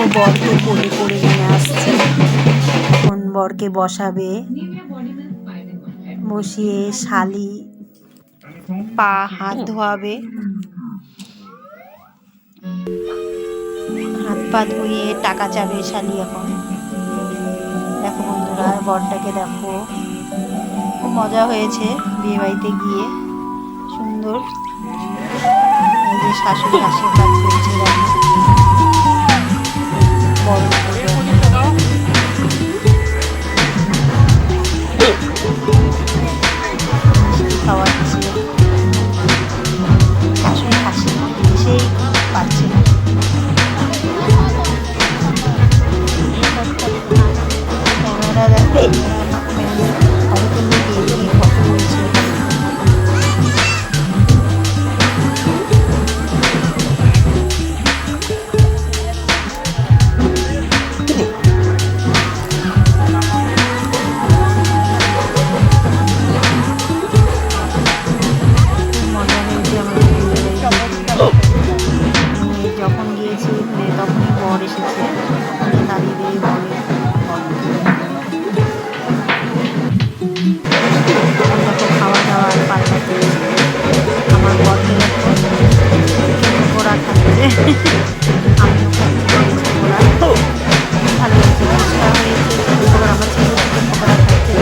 দেখো বরকে কোলে করে নিয়ে আসছে, এখন বরকে বসাবে, বসিয়ে শালি পা হাত ধোয়াবে, হাত পা ধুয়ে টাকা চাবে শালি। এখন দেখো বন্ধুরা বরটাকে দেখো, খুব মজা হয়েছে বিয়ে বাড়িতে গিয়ে, সুন্দর। এই যে শাশুড়ি আশীর্বাদ করছে, দেখো বড় খাওয়াচ্ছে, শাশুড়ি হাসি সেই পাচ্ছে না। ক্যামেরা দেখো, ফটো তুলতে গিয়ে ফটো তুলছে। যখন গিয়েছি তখনই বর এসেছে, দাঁড়িয়ে দিয়ে বলে দেখো খাওয়া দাওয়ার পাল্টা চলছে। আমার বরকে দেখো পকোড়া খাচ্ছে, আমিও খাচ্ছি পকোড়া, ভালো লাগছে। ফুচকা হয়েছে, পকোড়া, আমার ছেলে চিকেন পকোড়া খাচ্ছে।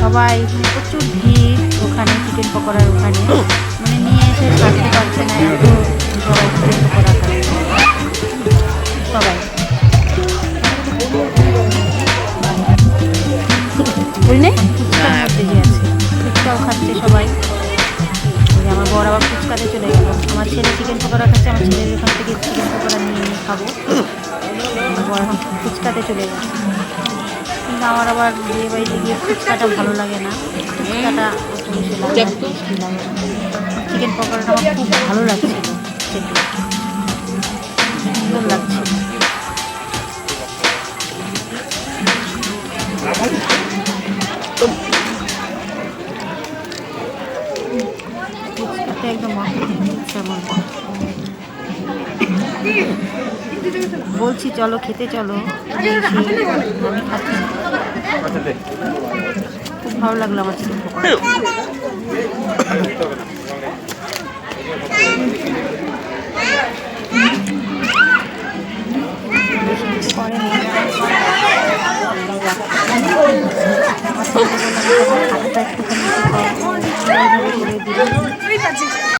সবাই প্রচুর ভিড় ওখানে চিকেন পকোড়ার ওখানে, মানে নিয়ে এসে থাকতে পারছে না, এত সবাই চিকেন পকোড়া খাচ্ছে সবাই। বুঝলে ফুচকার মধ্যে যে আছে, ফুচকাও খাচ্ছে সবাই। আমার বর আবার ফুচকাতে চলে গেল, আমার ছেলে চিকেন পকোড়া খাচ্ছে, আমার ছেলের ওখান থেকে চিকেন পকোড়া নিয়ে খাবো। আমার বর এখন ফুচকাতে চলে গেছে, কিন্তু আমার আবার বিয়ে বাড়িতে গিয়ে ফুচকাটা ভালো লাগে না, ফুচকাটা টেস্টি লাগে না। চিকেন পকোড়াটা আমার খুব ভালো লাগছিল খেতে, সুন্দর লাগছিল। ফুচকাটা একদম বলছি চলো খেতে চলো, আমি খাচ্ছি, খুব ভালো লাগলো আমার চিকেন পকোড়া। বেশি কিছু করেনি, খাতাটা একটুখানি করে দিল।